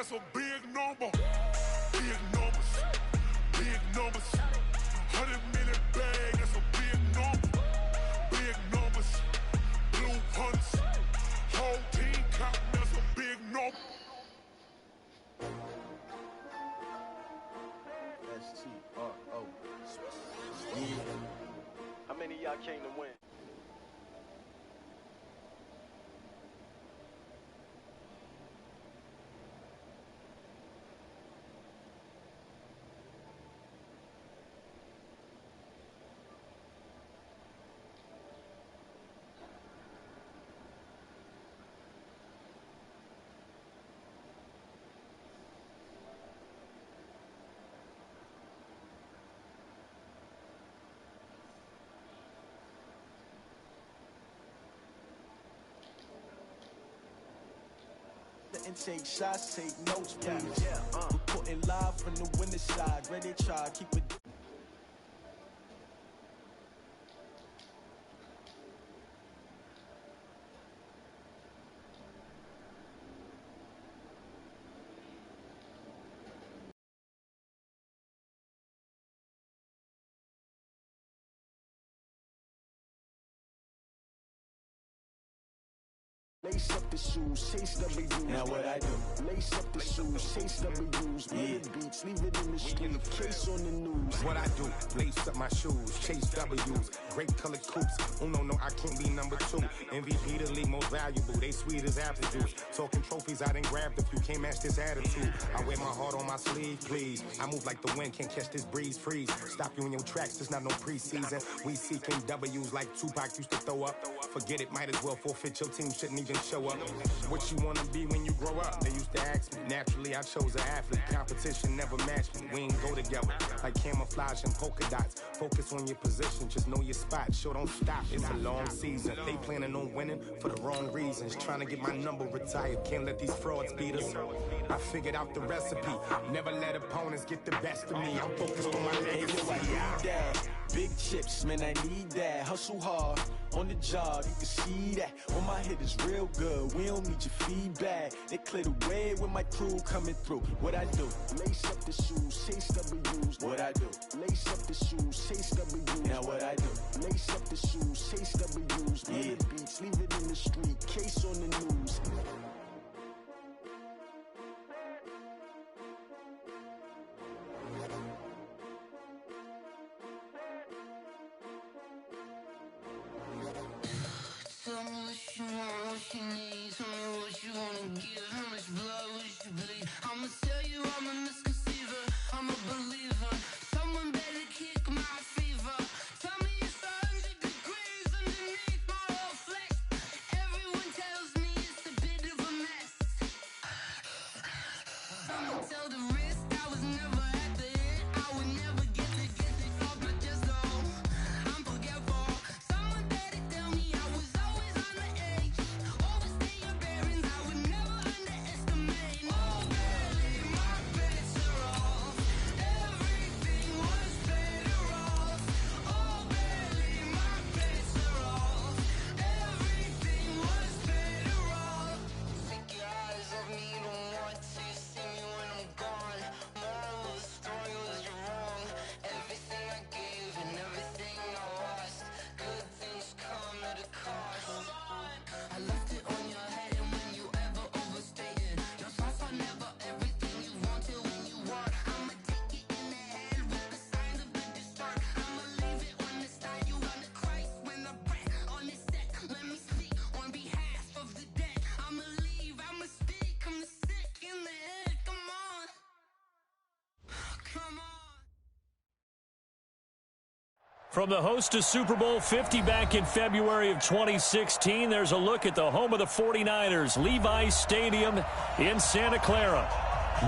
that's a big number. Big numbers, big numbers. 100-minute bag, that's a big number. Big numbers, blue hunts. Whole team counting, that's a big number. S-T-R-O. Yeah. How many of y'all came to win? And take shots, take notes, please. Reporting live from the winning side. Ready to try, keep it. Lace up the shoes, chase W's. Now what I do? Lace up the shoes, chase W's. Yeah. Beats, leave it in the street, case on the news. What I do? Lace up my shoes, chase W's. Great colored coops. Oh no, I can't be number 2. MVP the league most valuable. They sweet as apple juice. Talking trophies, I done grabbed a few. Can't match this attitude. I wear my heart on my sleeve, please. I move like the wind, can't catch this breeze. Freeze. Stop you in your tracks. It's not no preseason. We seeking W's like Tupac used to throw up. Forget it, might as well forfeit. Your team shouldn't even show up. What you wanna be when you grow up? They used to ask me. Naturally, I chose an athlete. Competition never matched me. We ain't go together like camouflage and polka dots. Focus on your position, just know your spot. Sure, don't stop. It's a long season. They planning on winning for the wrong reasons. Trying to get my number retired. Can't let these frauds beat us. I figured out the recipe. Never let opponents get the best of me. I'm focused on my legacy. Big chips, man, I need that. Hustle hard on the job, you can see that. On my head is real good, we don't need your feedback. They clear the way with my crew coming through. What I do? Lace up the shoes, chase W's. What I do? Lace up the shoes, chase W's. Now what I do? Lace up the shoes, chase W's. Yeah. Beats, leave it in the street, case on the news. Tell me what you want, what you need. Tell me what you wanna give. How much blood would you bleed? I'ma tell you I'm a misconceiver. I'm a believer. Someone better kick my fever. Tell me it's 100 degrees underneath my whole flesh. Everyone tells me it's a bit of a mess. I'ma tell the risk I was never at the end. I would never get the top, but just know I'm forgetful. Someone better tell me I was always on the edge. Overstay your bearings, I would never underestimate. Oh, barely, my bets are off. Everything was better off. Oh, barely, my bets are off. Everything was better off. Take your eyes off me, don't want to see me when I'm gone. Moral of the story was you're wrong. Everything I gave and everything I lost. Good things come at a cost. I left it on your head, and when you ever overstated, your thoughts are never everything you wanted when you want. I'ma take it in the head with the signs of the distort. I'ma leave it on the side. You on the Christ when the breath on the set. Let me speak on behalf of the dead. I'ma leave, I'ma speak. I'm sick in the head. Come on, come on. From the host of Super Bowl 50 back in February of 2016, there's a look at the home of the 49ers, Levi's Stadium in Santa Clara.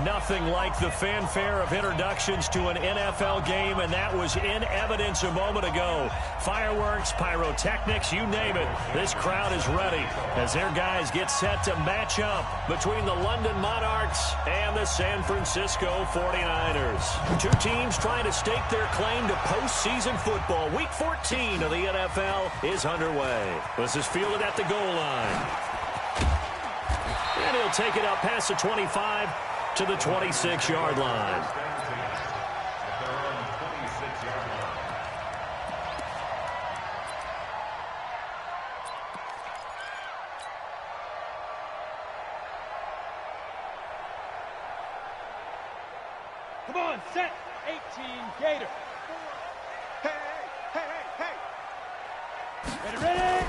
Nothing like the fanfare of introductions to an NFL game, and that was in evidence a moment ago. Fireworks, pyrotechnics, you name it. This crowd is ready as their guys get set to match up between the London Monarchs and the San Francisco 49ers. Two teams trying to stake their claim to postseason football. Week 14 of the NFL is underway. This is fielded at the goal line. And he'll take it up past the 25. to the 26-yard line. Come on, set. 18, Gator. Ready, ready.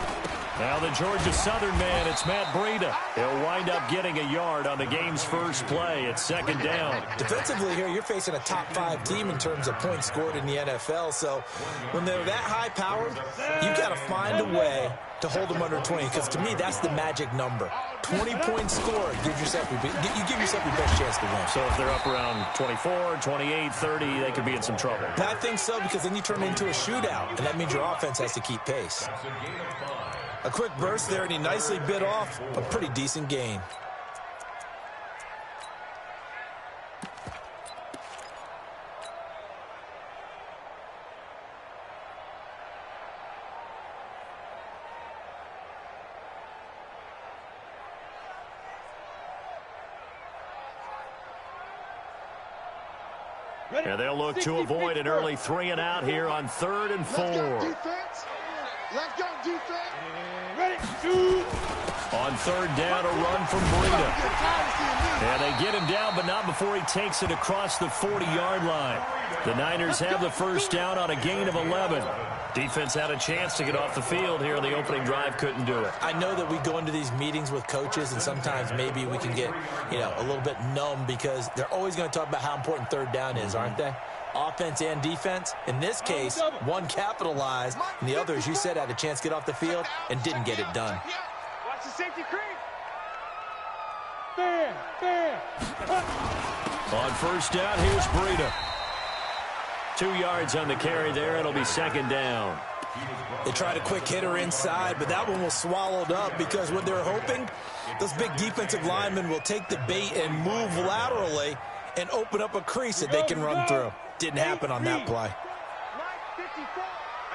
Now the Georgia Southern man, it's Matt Breida. He'll wind up getting a yard on the game's first play. It's second down. Defensively here, you're facing a top-5 team in terms of points scored in the NFL. So when they're that high-powered, you got to find a way to hold them under 20. Because to me, that's the magic number. 20 points scored. You give yourself your best chance to win. So if they're up around 24, 28, 30, they could be in some trouble. I think so, because then you turn it into a shootout, and that means your offense has to keep pace. A quick burst there, and he nicely bit off a pretty decent gain. And they'll look to avoid an early 3-and-out here on 3rd and 4. Let's go, defense. Ready, shoot. On 3rd down, a run from Breida. And they get him down, but not before he takes it across the 40-yard line. The Niners have the first down on a gain of 11. Defense had a chance to get off the field here. The opening drive couldn't do it. I know that we go into these meetings with coaches, and sometimes maybe we can get, a little bit numb because they're always going to talk about how important 3rd down is, aren't they? Offense and defense. In this case, one capitalized, and the other, as you said, had a chance to get off the field and didn't get it done. Watch the safety creep. Fair. On first down, here's Breida. 2 yards on the carry there. It'll be second down. They tried a quick hitter inside, but that one was swallowed up because what they're hoping, those big defensive linemen will take the bait and move laterally and open up a crease that they can run through. Didn't happen on that play. I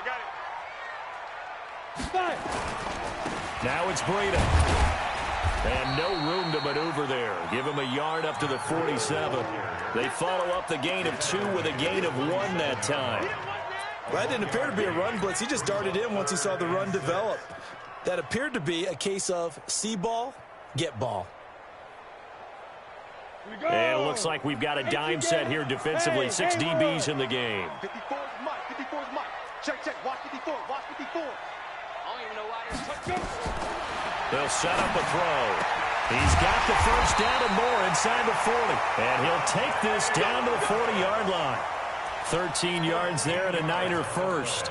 got it. Now it's Breida. And no room to maneuver there. Give him a yard up to the 47. They follow up the gain of 2 with a gain of 1 that time. Well, that didn't appear to be a run blitz. He just darted in once he saw the run develop. That appeared to be a case of see ball, get ball. And it looks like we've got a dime set here defensively. 6 DBs in the game. 54 is Mike. 54 is Mike. Check. Watch 54. Watch 54. I don't even know why there's touchdown. They'll set up a throw. He's got the first down and more inside the 40. And he'll take this down to the 40-yard line. 13 yards there and a Niner first.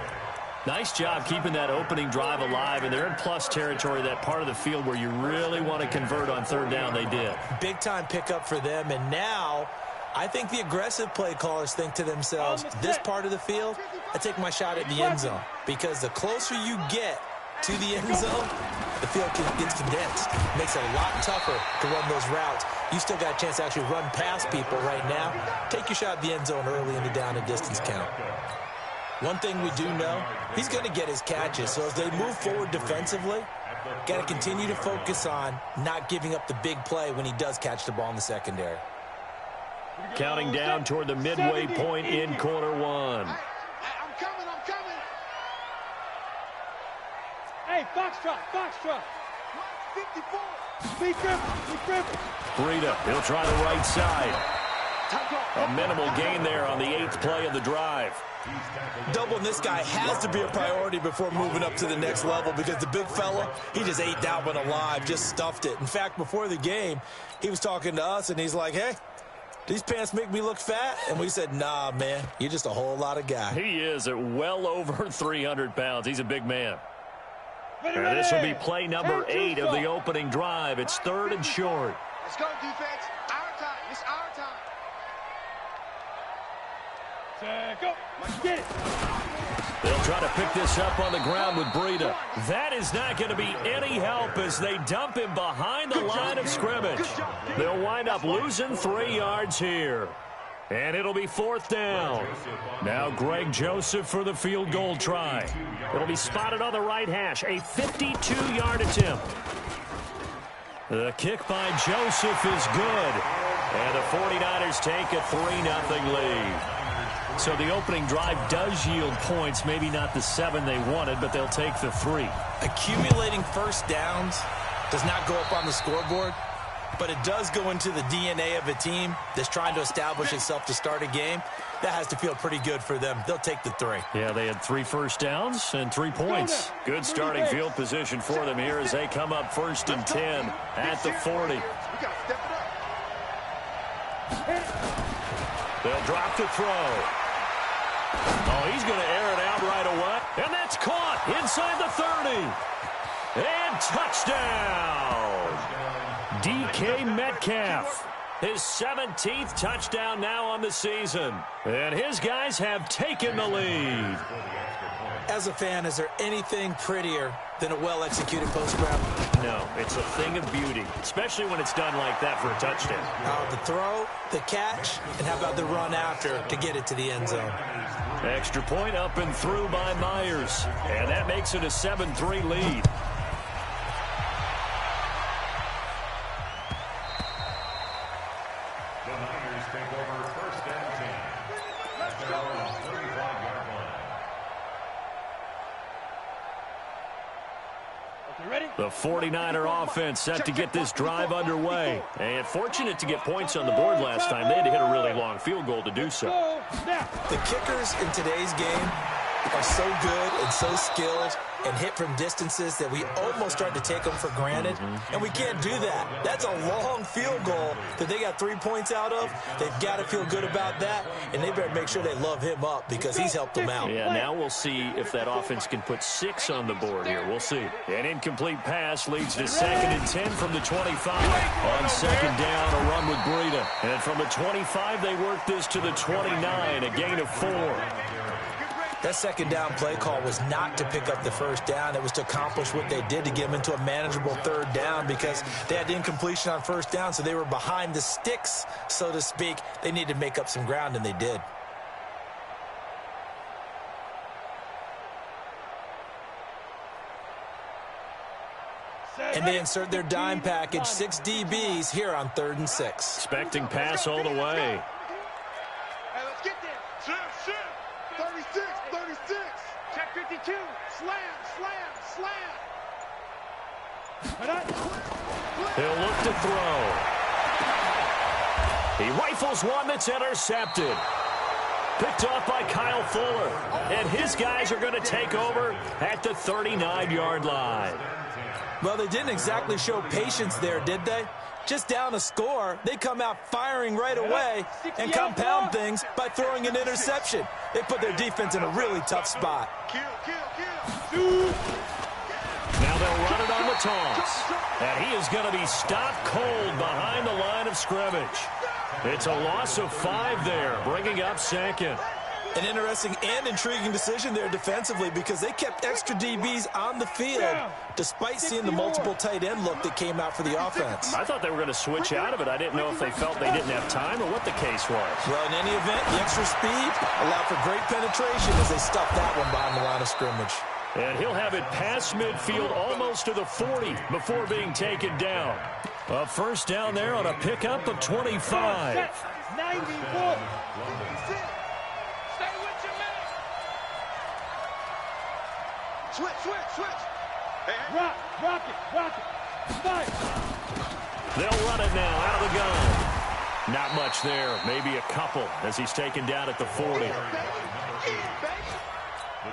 Nice job keeping that opening drive alive, and they're in plus territory, that part of the field where you really want to convert on 3rd down. They did. Big-time pickup for them, and now I think the aggressive play callers think to themselves, this part of the field, I take my shot at the end zone, because the closer you get to the end zone, the field gets condensed. It makes it a lot tougher to run those routes. You still got a chance to actually run past people right now. Take your shot at the end zone early in the down and distance count. One thing we do know, he's going to get his catches. So as they move forward defensively, got to continue to focus on not giving up the big play when he does catch the ball in the secondary. Counting down toward the midway point in quarter 1. I'm coming. Hey, Foxtrot. 54. Be careful. Breida, he'll try the right side. A minimal gain there on the 8th play of the drive. Doubling this guy has to be a priority before moving up to the next level, because the big fella, he just ate that one alive, just stuffed it. In fact, before the game, he was talking to us, and he's like, hey, these pants make me look fat? And we said, nah, man, you're just a whole lot of guy. He is at well over 300 pounds. He's a big man. And this will be play number 8 of the opening drive. It's 3rd and short. Let's go, defense. Our time. It's our time. Go. Get it. They'll try to pick this up on the ground with Breida. That is not going to be any help as they dump him behind the line of scrimmage. They'll wind up losing 3 yards here. And it'll be 4th down. Now Greg Joseph for the field goal try. It'll be spotted on the right hash. A 52-yard attempt. The kick by Joseph is good. And the 49ers take a 3-0 lead. So the opening drive does yield points, maybe not the 7 they wanted, but they'll take the 3. Accumulating first downs does not go up on the scoreboard, but it does go into the DNA of a team that's trying to establish itself to start a game. That has to feel pretty good for them. They'll take the 3. Yeah, they had 3 first downs and 3 points. Good starting field position for them here as they come up 1st and 10 at the 40. They'll drop the throw. Oh, he's going to air it out right away. And that's caught inside the 30. And touchdown. DK Metcalf. His 17th touchdown now on the season. And his guys have taken the lead. As a fan, is there anything prettier than a well-executed post grab? No, it's a thing of beauty, especially when it's done like that for a touchdown. The throw, the catch, and how about the run after to get it to the end zone? Extra point up and through by Myers. And that makes it a 7-3 lead. The Niners take over 1st and 10. At their own 35-yard line. The 49er offense set to get this drive underway. And fortunate to get points on the board last time. They had to hit a really long field goal to do so. The kickers in today's game are so good and so skilled and hit from distances that we almost start to take them for granted. And we can't do that. That's a long field goal that they got 3 points out of. They've got to feel good about that, and they better make sure they love him up because he's helped them out. Yeah, now we'll see if that offense can put 6 on the board here. We'll see. An incomplete pass leads to 2nd and 10 from the 25. On 2nd down, a run with Breida. And from the 25, they work this to the 29, a gain of 4. That 2nd down play call was not to pick up the 1st down. It was to accomplish what they did to get them into a manageable 3rd down because they had incompletion on 1st down, so they were behind the sticks, so to speak. They needed to make up some ground, and they did. And they insert their dime package, 6 DBs here on 3rd and 6. Expecting pass all the way. Hey, let's get there. Shift. 36. Check 52. Slam. He'll look to throw. He rifles one that's intercepted. Picked off by Kyle Fuller. And his guys are going to take over at the 39-yard line. Well, they didn't exactly show patience there, did they? Just down a score, they come out firing right away and compound things by throwing an interception. They put their defense in a really tough spot. Now they'll run it on the toss. And he is going to be stopped cold behind the line of scrimmage. It's a loss of 5 there, bringing up 2nd. An interesting and intriguing decision there defensively because they kept extra DBs on the field despite seeing the multiple tight end look that came out for the offense. I thought they were going to switch out of it. I didn't know if they felt they didn't have time or what the case was. Well, in any event, the extra speed allowed for great penetration as they stuffed that one behind the line of scrimmage. And he'll have it past midfield almost to the 40 before being taken down. A 1st down there on a pickup of 25. 91. Switch. Hey. Rock it. Fight. They'll run it now out of the gun. Not much there, maybe a couple as he's taken down at the 40. The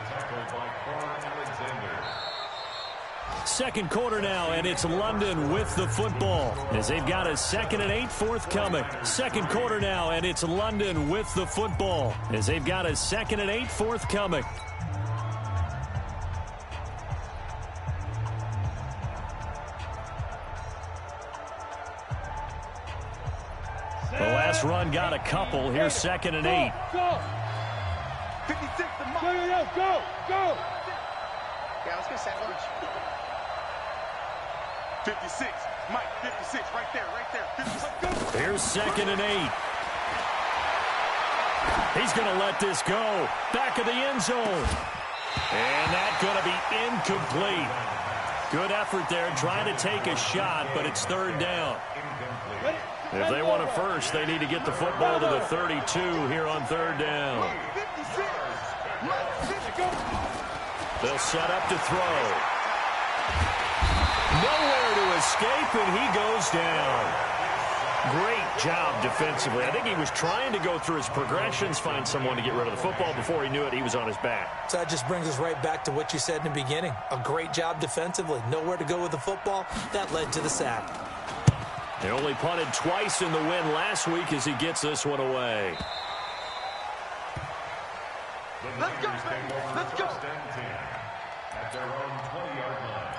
tackle by Corn Alexander. 2nd quarter now, and it's London with the football as they've got a 2nd and 8 forthcoming. 2nd quarter now, and it's London with the football as they've got a 2nd and 8 forthcoming. The last run got a couple. Here's 2nd and 8. Go. 56. Go. Yeah, let's get sandwich. 56. Mike, 56. Right there. 56. Here's 2nd and 8. He's going to let this go. Back of the end zone. And that's going to be incomplete. Good effort there, trying to take a shot, but it's third down. If they want a first, they need to get the football to the 32 here on third down. They'll set up to throw. Nowhere to escape, and he goes down. Great job defensively. I think he was trying to go through his progressions, find someone to get rid of the football. Before he knew it, he was on his back. So that just brings us right back to what you said in the beginning. A great job defensively. Nowhere to go with the football. That led to the sack. They only punted twice in the win last week as he gets this one away. Let's go, let's go. At their own 20-yard line.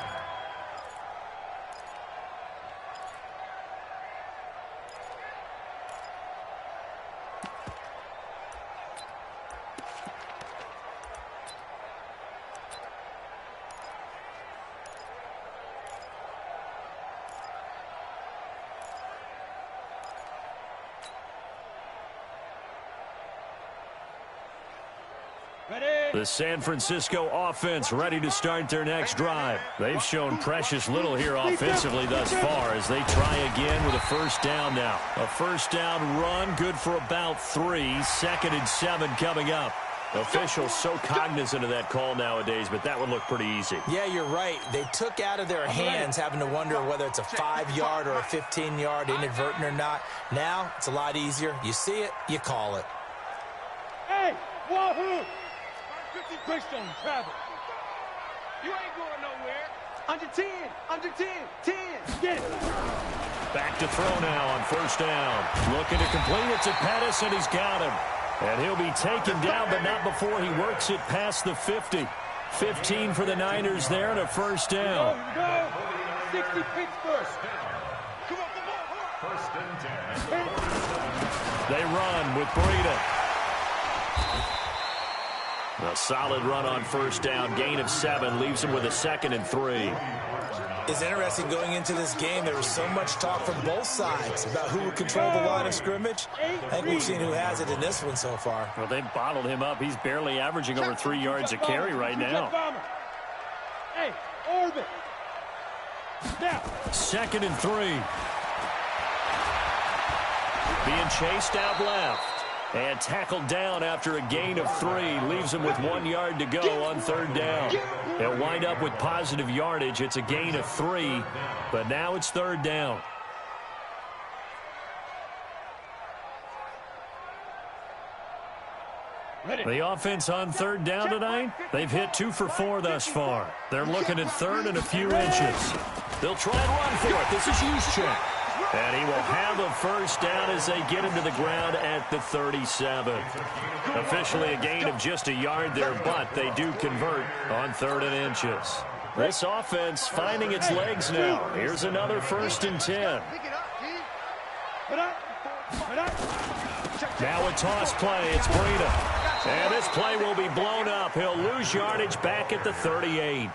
The San Francisco offense ready to start their next drive. They've shown precious little here offensively thus far as they try again with a first down now. A first down run, good for about 3. 2nd and 7 coming up. Officials so cognizant of that call nowadays, but that would look pretty easy. Yeah, you're right. They took out of their hands having to wonder whether it's a 5-yard or a 15-yard inadvertent or not. Now, it's a lot easier. You see it, you call it. Hey, wahoo! Push on travel. You ain't going nowhere. Under 10, under 10, 10. Get it. Back to throw now on first down. Looking to complete it to Pettis, and he's got him. And he'll be taken down, but not before he works it past the 50. 15 for the Niners there and a first down. Go. 60 Pittsburgh. Come on. First and 10. They run with Breida. A solid run on first down. Gain of 7 leaves him with a 2nd and 3. It's interesting going into this game. There was so much talk from both sides about who would control the line of scrimmage. I think we've seen who has it in this one so far. Well, they've bottled him up. He's barely averaging over 3 yards a carry right now. Hey, orbit. Now. 2nd and 3. Being chased out left. And tackled down after a gain of 3. Leaves him with 1 yard to go on third down. They'll wind up with positive yardage. It's a gain of 3. But now it's third down. The offense on third down tonight, they've hit 2 for 4 thus far. They're looking at third and a few inches. They'll try and run for it. This is Juszczyk. And he will have a first down as they get him to the ground at the 37. Officially a gain of just a yard there, but they do convert on 3rd and inches. This offense finding its legs now. Here's another 1st and 10. Now a toss play. It's Breida. And this play will be blown up. He'll lose yardage back at the 38.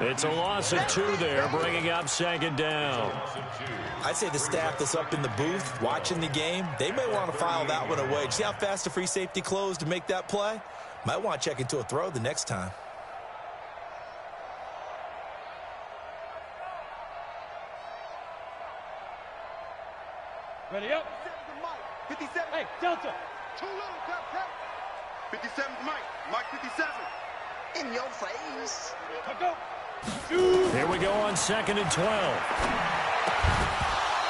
It's a loss of 2 there, bringing up 2nd down. I'd say the staff that's up in the booth watching the game, they may want to file that one away. See how fast the free safety closed to make that play? Might want to check into a throw the next time. Ready up. 57. Hey, Delta. Too little, Delta. 57 Mike. Mike 57. In your face. Go. Here we go on 2nd and 12.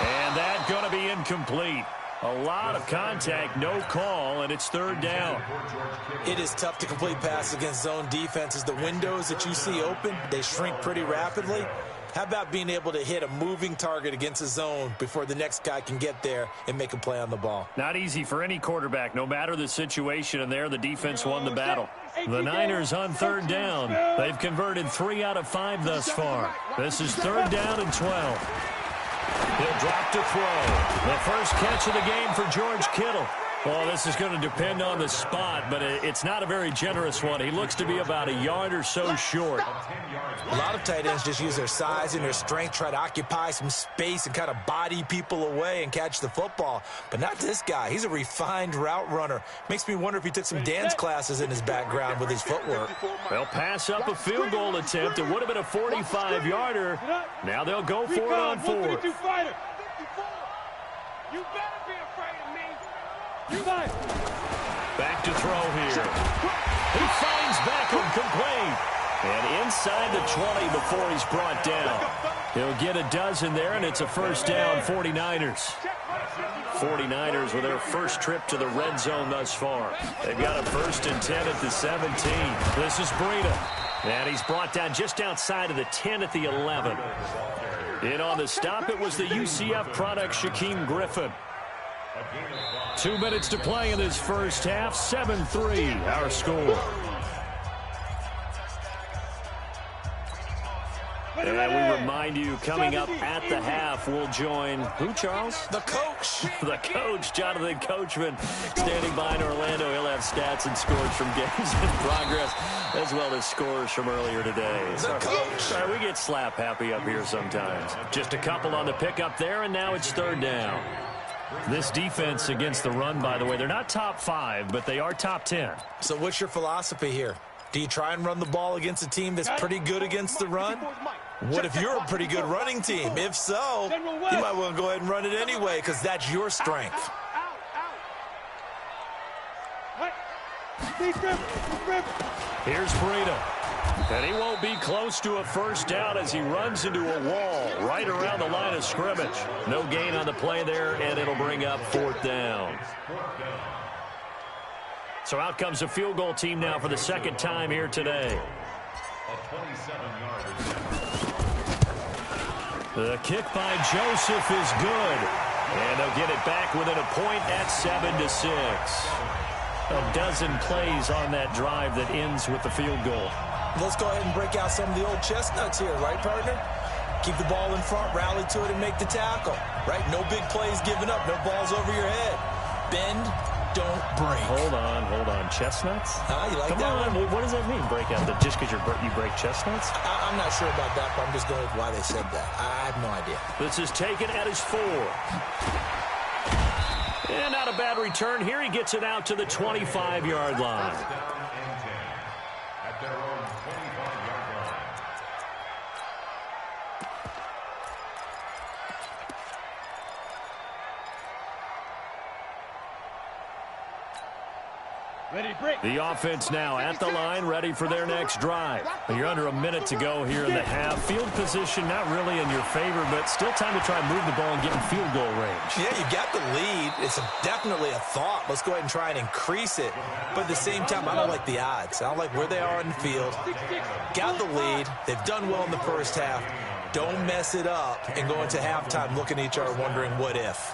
And that's going to be incomplete. A lot of contact, no call, and it's third down. It is tough to complete passes against zone defenses. The windows that you see open, they shrink pretty rapidly. How about being able to hit a moving target against a zone before the next guy can get there and make a play on the ball? Not easy for any quarterback, no matter the situation, and there the defense won the battle. The Niners on third down. They've converted 3 out of 5 thus far. This is third down and 12. He'll drop to throw. The first catch of the game for George Kittle. Well, this is going to depend on the spot, but it's not a very generous one. He looks to be about a yard or so short. A lot of tight ends just use their size and their strength, try to occupy some space and kind of body people away and catch the football. But not this guy. He's a refined route runner. Makes me wonder if he took some dance classes in his background with his footwork. They'll pass up a field goal attempt. It would have been a 45-yarder. Now they'll go for it on 4th. You better be afraid of me. Back to throw here. He finds Beckham complete. And inside the 20 before he's brought down. He'll get a dozen there, and it's a first down, 49ers. 49ers with their first trip to the red zone thus far. They've got a 1st and 10 at the 17. This is Breida. And he's brought down just outside of the 10 at the 11. In on the stop, it was the UCF product, Shaquem Griffin. 2 minutes to play in this first half. 7-3, our score. And we remind you, coming up at the half, we'll join who, Charles? The coach. The coach, Jonathan Coachman, standing by in Orlando. He'll have stats and scores from games in progress, as well as scores from earlier today. The coach. Sorry, we get slap happy up here sometimes. Just a couple on the pickup there, and now it's 3rd down. This defense against the run, by the way, they're not top 5, but they are top 10. So what's your philosophy here? Do you try and run the ball against a team that's pretty good against the run? What if you're a pretty good running team? If so, you might want to go ahead and run it anyway because that's your strength. Here's Breida. And he won't be close to a first down as he runs into a wall right around the line of scrimmage. No gain on the play there, and it'll bring up 4th down. So out comes a field goal team now for the 2nd time here today. The kick by Joseph is good. And they'll get it back within a point at 7-6. A dozen plays on that drive that ends with the field goal. Let's go ahead and break out some of the old chestnuts here, right, partner? Keep the ball in front, rally to it, and make the tackle, right? No big plays given up, no balls over your head. Bend, don't break. Hold on. Chestnuts? You like Come that on. one? What does that mean, break out? Just because you break chestnuts? I'm not sure about that, but I'm just going with why they said that. I have no idea. This is taken at his 4. And not a bad return here. He gets it out to the 25-yard line. At their own 25-yard line. The offense now at the line, ready for their next drive. You're under a minute to go here in the half. Field position not really in your favor, but still time to try and move the ball and get in field goal range. Yeah, you got the lead. It's definitely a thought. Let's go ahead and try and increase it. But at the same time, I don't like the odds. I don't like where they are on the field. Got the lead. They've done well in the first half. Don't mess it up and go into halftime looking at each other wondering what if.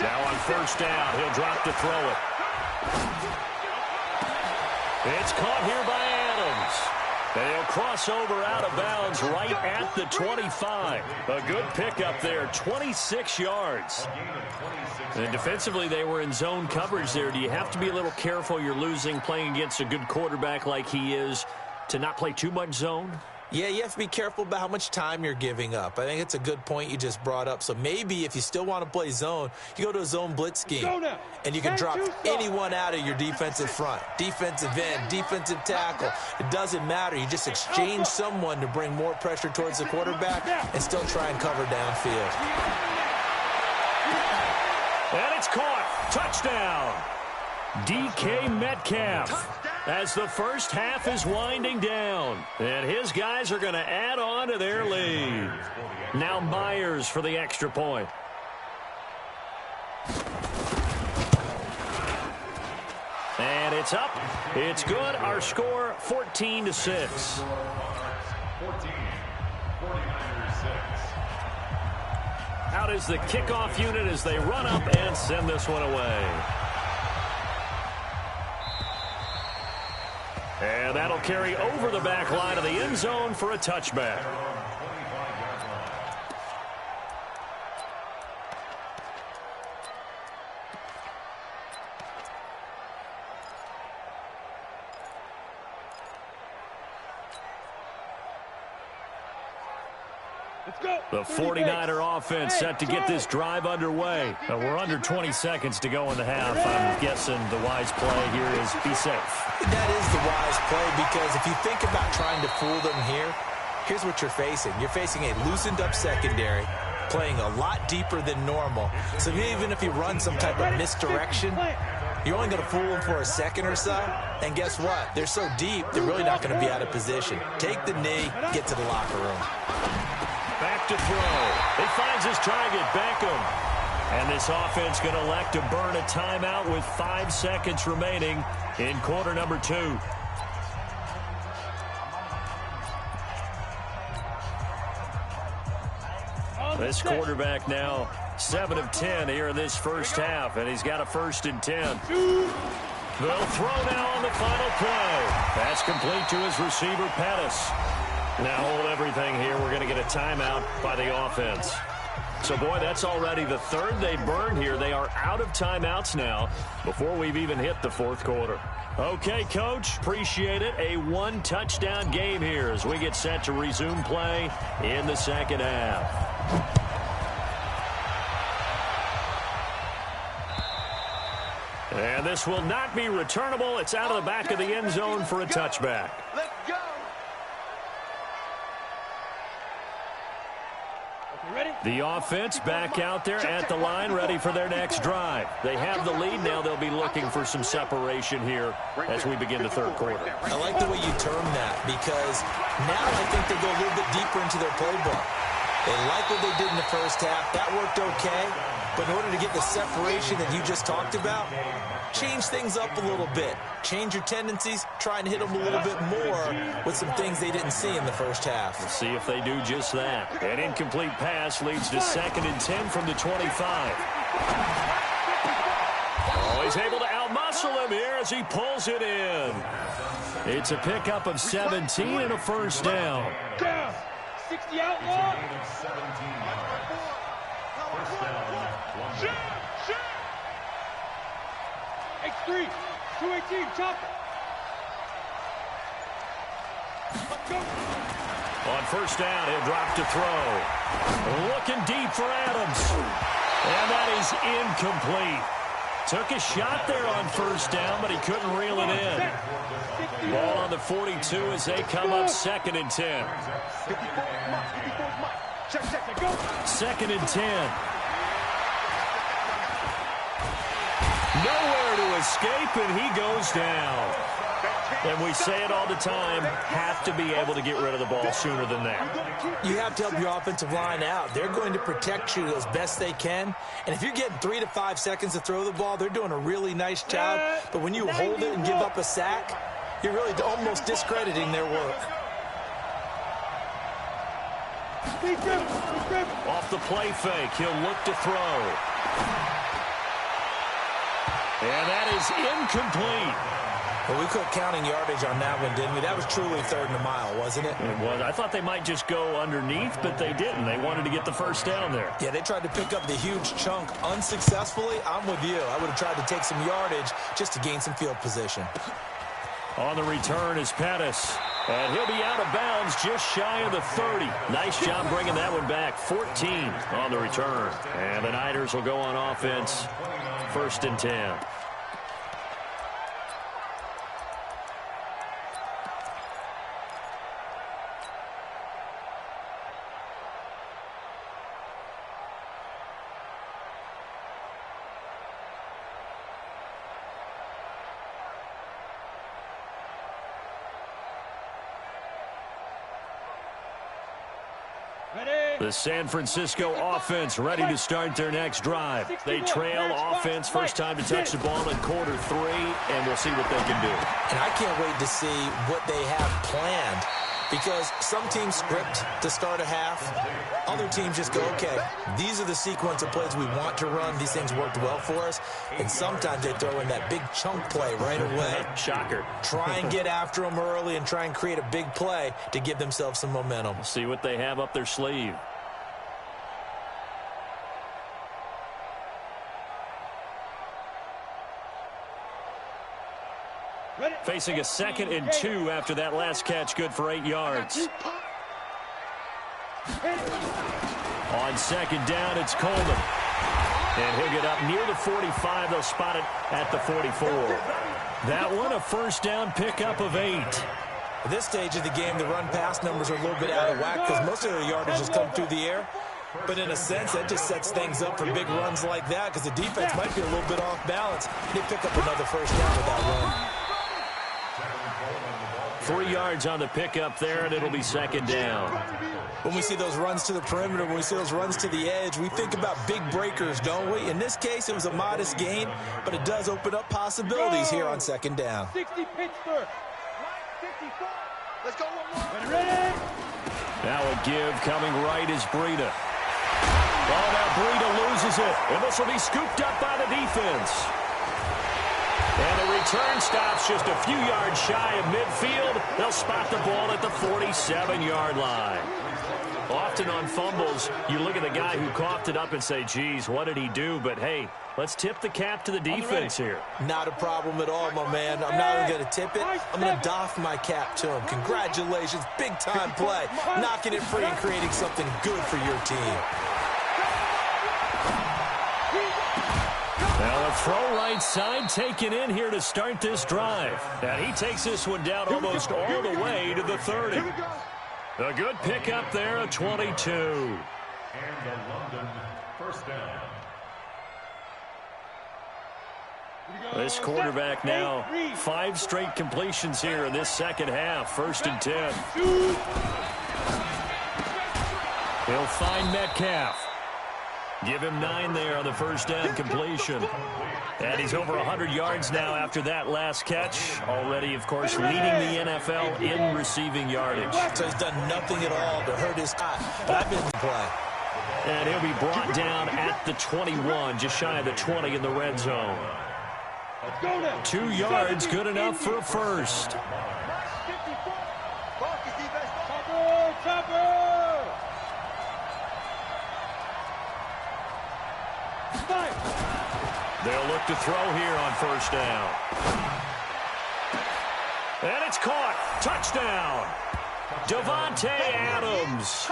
Now on first down, he'll drop to throw it. It's caught here by Adams. They'll cross over out of bounds right at the 25. A good pickup there, 26 yards. And defensively, they were in zone coverage there. Do you have to be a little careful you're losing playing against a good quarterback like he is to not play too much zone? Yeah, you have to be careful about how much time you're giving up. I think it's a good point you just brought up. So maybe if you still want to play zone, you go to a zone blitz scheme. And you can drop anyone out of your defensive front. Defensive end, defensive tackle. It doesn't matter. You just exchange someone to bring more pressure towards the quarterback and still try and cover downfield. And it's caught. Touchdown. DK Metcalf. As the first half is winding down. And his guys are going to add on to their lead. Now Myers for the extra point. And it's up. It's good. Our score, 14-6. 14, 49ers 6. Out is the kickoff unit as they run up and send this one away. And that'll carry over the back line of the end zone for a touchback. The 49er offense set to get this drive underway. We're under 20 seconds to go in the half. I'm guessing the wise play here is be safe. That is the wise play, because if you think about trying to fool them here, here's what you're facing. You're facing a loosened up secondary, playing a lot deeper than normal. So even if you run some type of misdirection, you're only going to fool them for a second or so. And guess what? They're so deep, they're really not going to be out of position. Take the knee, get to the locker room. Back to throw. He finds his target, Beckham. And this offense going to elect to burn a timeout with 5 seconds remaining in quarter number 2. This quarterback now 7 of 10 here in this first half, and he's got a 1st and 10. They'll throw now on the final play. That's complete to his receiver, Pettis. Now hold everything here. We're going to get a timeout by the offense. So, boy, that's already the 3rd they burned here. They are out of timeouts now before we've even hit the 4th quarter. Okay, Coach, appreciate it. A 1-touchdown game here as we get set to resume play in the second half. And this will not be returnable. It's out of the back of the end zone for a touchback. Let's go. The offense back out there at the line, ready for their next drive. They have the lead now. They'll be looking for some separation here as we begin the 3rd quarter. I like the way you term that, because now I think they go a little bit deeper into their playbook. They like what they did in the first half. That worked okay. But in order to get the separation that you just talked about, change things up a little bit. Change your tendencies, try and hit them a little bit more with some things they didn't see in the first half. We'll see if they do just that. An incomplete pass leads to 2nd and 10 from the 25. Oh, he's able to outmuscle him here as he pulls it in. It's a pickup of 17 and a 1st down. 60 outlaw. X3, 218, chop it. Let's go. On 1st down, he'll drop to throw. Looking deep for Adams. And that is incomplete. Took a shot there on 1st down, but he couldn't reel it in. Ball on the 42 as they come up 2nd and 10. 2nd and 10. Nowhere to escape, and he goes down. And we say it all the time, have to be able to get rid of the ball sooner than that. You have to help your offensive line out. They're going to protect you as best they can. And if you're getting 3 to 5 seconds to throw the ball, they're doing a really nice job. But when you hold it and give up a sack, you're really almost discrediting their work. Off the play fake, he'll look to throw. And that is incomplete. Well, we quit counting yardage on that one, didn't we? That was truly 3rd and a mile, wasn't it? It was. I thought they might just go underneath, but they didn't. They wanted to get the 1st down there. Yeah, they tried to pick up the huge chunk unsuccessfully. I'm with you. I would have tried to take some yardage just to gain some field position. On the return is Pettis. And he'll be out of bounds just shy of the 30. Nice job bringing that one back. 14 on the return. And the Niners will go on offense. 1st and 10. The San Francisco offense ready to start their next drive. They trail offense, first time to touch the ball in quarter 3, and we'll see what they can do. And I can't wait to see what they have planned, because some teams script to start a half. Other teams just go, okay, these are the sequence of plays we want to run. These things worked well for us. And sometimes they throw in that big chunk play right away. Shocker. Try and get after them early and try and create a big play to give themselves some momentum. See what they have up their sleeve. Facing a 2nd and 2 after that last catch, good for 8 yards. On second down, it's Coleman. And he'll get up near the 45. They'll spot it at the 44. That one, a first down pickup of 8. At this stage of the game, the run-pass numbers are a little bit out of whack because most of their yardage has come through the air. But in a sense, that just sets things up for big runs like that because the defense might be a little bit off balance. They pick up another first down with that run. 3 yards on the pickup there, and it'll be second down. When we see those runs to the perimeter, when we see those runs to the edge, we think about big breakers, don't we? In this case, it was a modest gain, but it does open up possibilities here on second down. 60 Pittsburgh. 54. Let's go one more. Ready? Now a give coming right is Breida. Oh, now Breida loses it, and this will be scooped up by the defense. And the return stops just a few yards shy of midfield. They'll spot the ball at the 47-yard line. Often on fumbles, you look at the guy who coughed it up and say, geez, what did he do? But, hey, let's tip the cap to the defense here. Not a problem at all, my man. I'm not even going to tip it. I'm going to doff my cap to him. Congratulations. Big-time play. Knocking it free and creating something good for your team. Now a throw right side taken in here to start this drive. And he takes this one down almost all the way to the 30. A good pickup there, a 22. And the London first down. This quarterback now 5 straight completions here in this second half. 1st and 10. He'll find Metcalf. Give him 9 there on the first down completion. And he's over 100 yards now after that last catch. Already, of course, leading the NFL in receiving yardage. So he's done nothing at all to hurt his shot. But I've been in play. And he'll be brought down at the 21, just shy of the 20 in the red zone. 2 yards, good enough for a first. They'll look to throw here on first down. And it's caught. Touchdown. Davante Adams.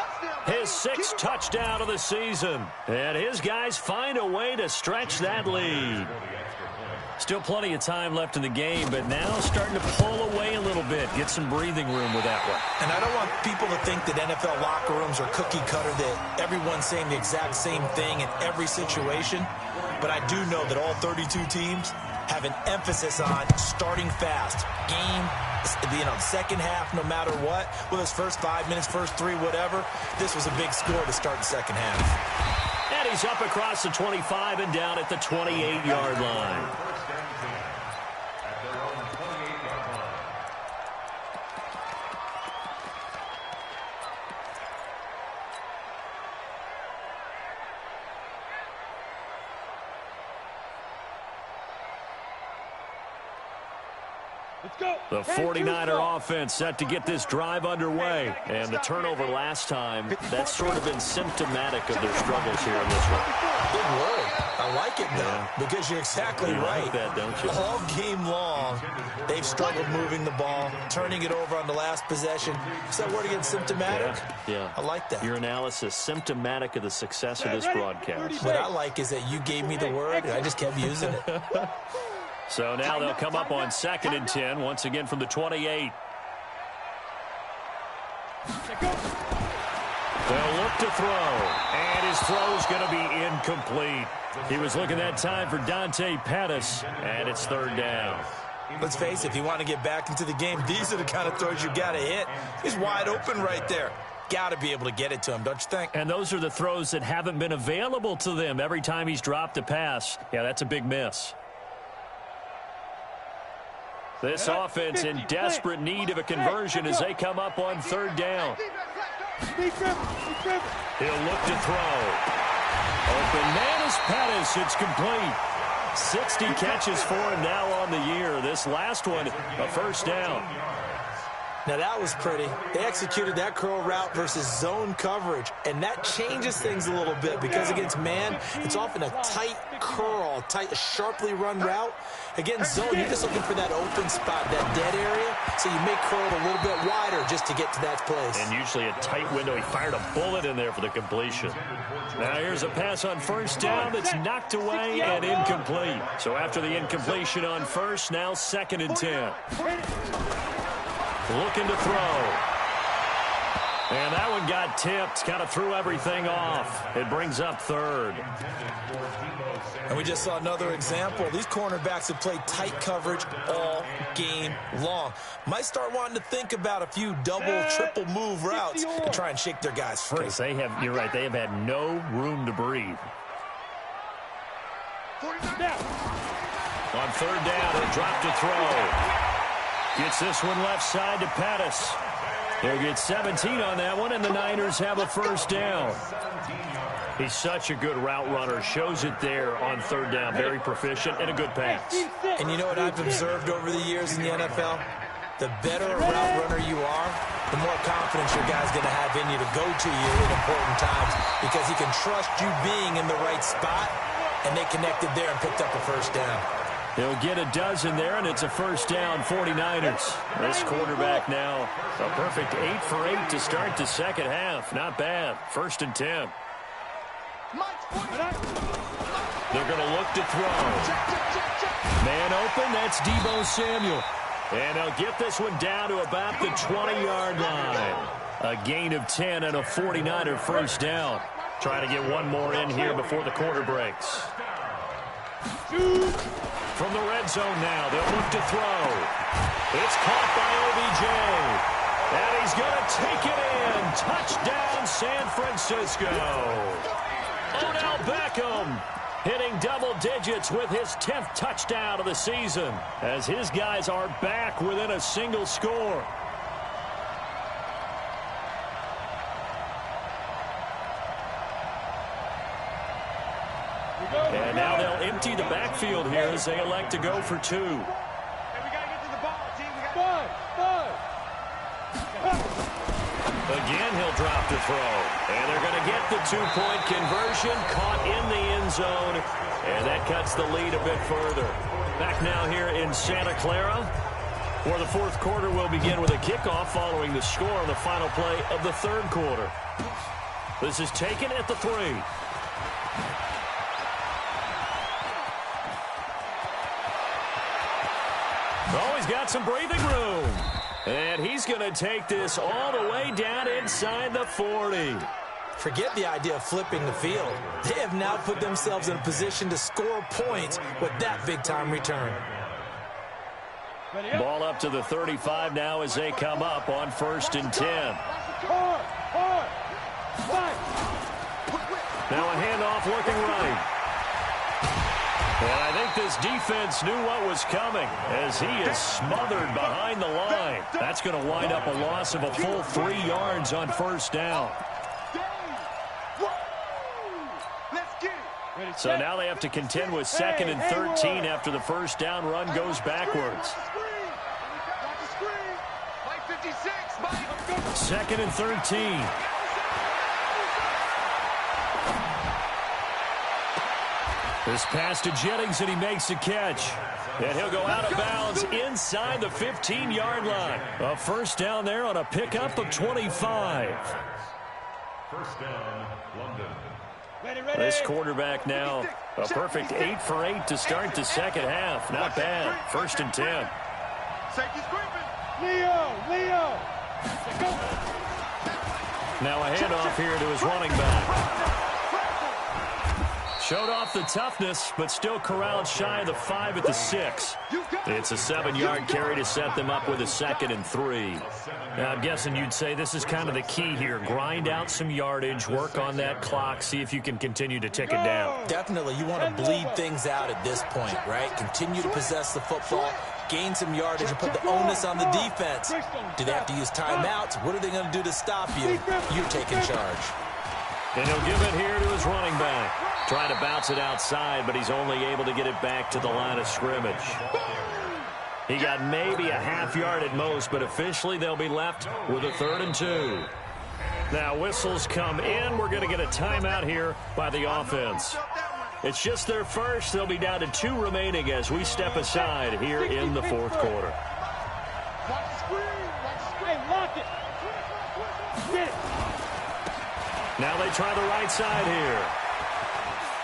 His 6th touchdown of the season. And his guys find a way to stretch that lead. Still plenty of time left in the game, but now starting to pull away a little bit. Get some breathing room with that one. And I don't want people to think that NFL locker rooms are cookie cutter, that everyone's saying the exact same thing in every situation. But I do know that all 32 teams have an emphasis on starting fast. Game, second half, no matter what. Whether it's first 5 minutes, first 3, whatever. This was a big score to start the second half. And he's up across the 25 and down at the 28-yard line. The 49er offense set to get this drive underway. And the turnover last time, that's sort of been symptomatic of their struggles here in this one. Big word. I like it, though, because you're exactly right. Like that, don't you? All game long, they've struggled moving the ball, turning it over on the last possession. Is that word again, symptomatic? Yeah. I like that. Your analysis, symptomatic of the success of this broadcast. What I like is that you gave me the word, and I just kept using it. So now they'll come up on 2nd and 10, once again from the 28. They'll look to throw, and his throw's going to be incomplete. He was looking that time for Dante Pettis, and it's 3rd down. Let's face it, if you want to get back into the game, these are the kind of throws you got to hit. He's wide open right there. Got to be able to get it to him, don't you think? And those are the throws that haven't been available to them every time he's dropped a pass. Yeah, that's a big miss. This offense in desperate need of a conversion as they come up on 3rd down. He'll look to throw. Open man is Pettis. It's complete. 60 catches for him now on the year. This last one, a first down. Now that was pretty. They executed that curl route versus zone coverage, and that changes things a little bit because against man, it's often a tight curl, tight, sharply run route. Against zone, you're just looking for that open spot, that dead area, so you may curl it a little bit wider just to get to that place. And usually a tight window. He fired a bullet in there for the completion. Now here's a pass on first down that's knocked away and incomplete. So after the incompletion on first, now 2nd and 10. Looking to throw. And that one got tipped. Kind of threw everything off. It brings up 3rd. And we just saw another example. These cornerbacks have played tight coverage all game long. Might start wanting to think about a few double, triple move routes to try and shake their guys free. They have, you're right, they have had no room to breathe. On 3rd down, he'll drop to throw. Gets this one left side to Pettis. He'll get 17 on that one, and the Niners have a first down. He's such a good route runner. Shows it there on 3rd down. Very proficient and a good pass. And you know what I've observed over the years in the NFL? The better a route runner you are, the more confidence your guy's going to have in you to go to you in important times because he can trust you being in the right spot, and they connected there and picked up a first down. He'll get a dozen there, and it's a first down, 49ers. This quarterback now, a perfect 8 for 8 to start the second half. Not bad. 1st and 10. They're going to look to throw. Man open, that's Deebo Samuel. And they'll get this one down to about the 20-yard line. A gain of 10 and a 49er first down. Trying to get one more in here before the quarter breaks. From the red zone now, they'll look to throw. It's caught by OBJ. And he's going to take it in. Touchdown, San Francisco. Odell Beckham hitting double digits with his 10th touchdown of the season as his guys are back within a single score. And now they'll empty the backfield here as they elect to go for 2. Hey, we got to get to the ball, team. We got Again, he'll drop to throw. And they're going to get the 2-point conversion, caught in the end zone. And that cuts the lead a bit further. Back now here in Santa Clara, where the 4th quarter will begin with a kickoff following the score on the final play of the 3rd quarter. This is taken at the 3. Oh, he's got some breathing room. And he's going to take this all the way down inside the 40. Forget the idea of flipping the field. They have now put themselves in a position to score points with that big-time return. Ball up to the 35 now as they come up on 1st and 10. Now a handoff looking right. And I think this defense knew what was coming as he is smothered behind the line. That's going to wind up a loss of a full 3 yards on 1st down. So now they have to contend with 2nd and 13 after the 1st down run goes backwards. 2nd and 13. This pass to Jennings, and he makes the catch. And he'll go out of bounds inside the 15-yard line. A first down there on a pickup of 25. First down, London. This quarterback now, a perfect 8 for 8 to start the second half. Not bad. 1st and 10. Leo. Now a handoff here to his running back. Showed off the toughness, but still corralled shy of the 5 at the 6. It's a 7-yard carry to set them up with a 2nd and 3. Now, I'm guessing you'd say this is kind of the key here. Grind out some yardage, work on that clock, see if you can continue to tick it down. Definitely, you want to bleed things out at this point, right? Continue to possess the football, gain some yardage, and put the onus on the defense. Do they have to use timeouts? What are they going to do to stop you? You're taking charge. And he'll give it here to his running back. Trying to bounce it outside, but he's only able to get it back to the line of scrimmage. He got maybe a half yard at most, but officially they'll be left with a 3rd and 2. Now whistles come in. We're going to get a timeout here by the offense. It's just their first. They'll be down to 2 remaining as we step aside here in the 4th quarter. Now they try the right side here.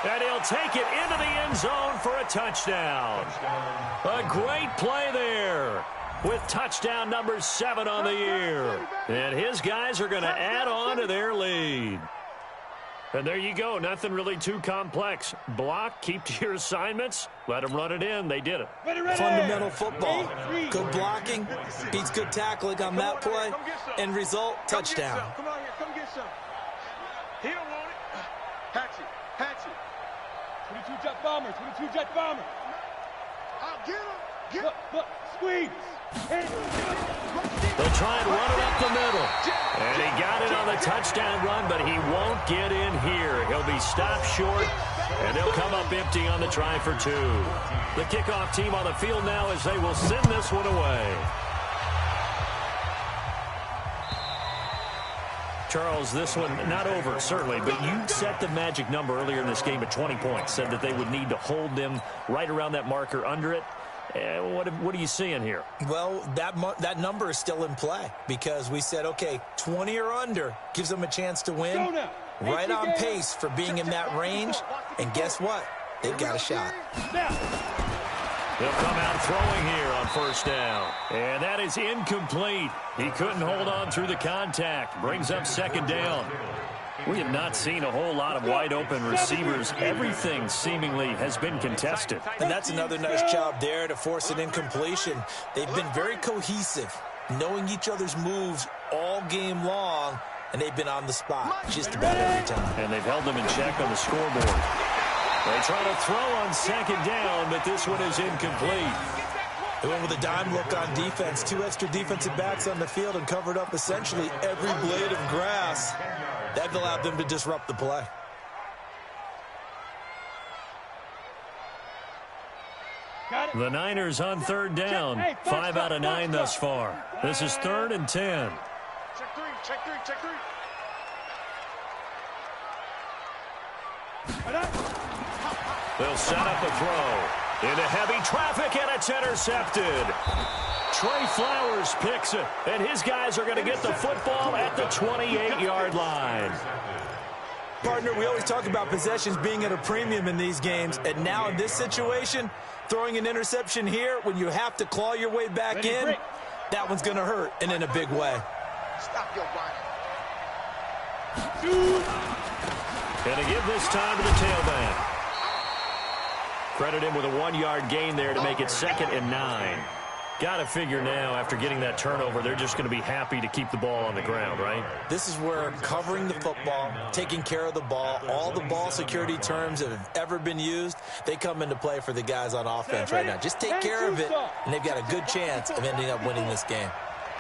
And he'll take it into the end zone for a touchdown. A great play there with touchdown number 7 on the year. And his guys are going to add on to their lead. And there you go. Nothing really too complex. Block, keep to your assignments, let them run it in. They did it. Fundamental football. Good blocking beats good tackling on that play. End result, touchdown. Come on here, come get some. He don't want it. Hatchet. 22 jet bomber, 22 jet bomber. I'll get him. Look, squeeze. They'll try and run it up the middle. And he got it on the touchdown run, but he won't get in here. He'll be stopped short, and they'll come up empty on the try for 2. The kickoff team on the field now as they will send this one away. Charles, this one not over, certainly, but you set the magic number earlier in this game at 20 points, said that they would need to hold them right around that marker under it. What are you seeing here? Well, that number is still in play because we said, okay, 20 or under gives them a chance to win. Right on pace for being in that range. And guess what? They've got a shot. They'll come out throwing here on 1st down. And that is incomplete. He couldn't hold on through the contact. Brings up 2nd down. We have not seen a whole lot of wide-open receivers. Everything seemingly has been contested. And that's another nice job there to force an incompletion. They've been very cohesive, knowing each other's moves all game long, and they've been on the spot just about every time. And they've held them in check on the scoreboard. They try to throw on 2nd down, but this one is incomplete. They went with a dime look on defense. 2 extra defensive backs on the field and covered up essentially every blade of grass. That allowed them to disrupt the play. The Niners on 3rd down. 5 out of 9 thus far. This is 3rd and 10. Check three. They'll set up a throw into heavy traffic, and it's intercepted. Trey Flowers picks it, and his guys are going to get the football at the 28-yard line. Partner, we always talk about possessions being at a premium in these games, and now in this situation, throwing an interception here when you have to claw your way back in, that one's going to hurt, and in a big way. Stop your whining. And to give this time to the tailback. Credit him with a 1-yard gain there to make it 2nd and 9. Got to figure now, after getting that turnover, they're just going to be happy to keep the ball on the ground, right? This is where covering the football, taking care of the ball, all the ball security terms that have ever been used, they come into play for the guys on offense right now. Just take care of it, and they've got a good chance of ending up winning this game.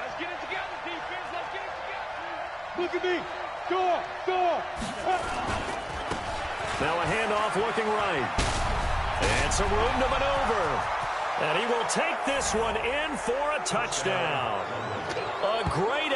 Let's get it together, defense. Let's get it together. Look at me. Door. Now a handoff looking right. And some room to maneuver. And he will take this one in for a touchdown. A great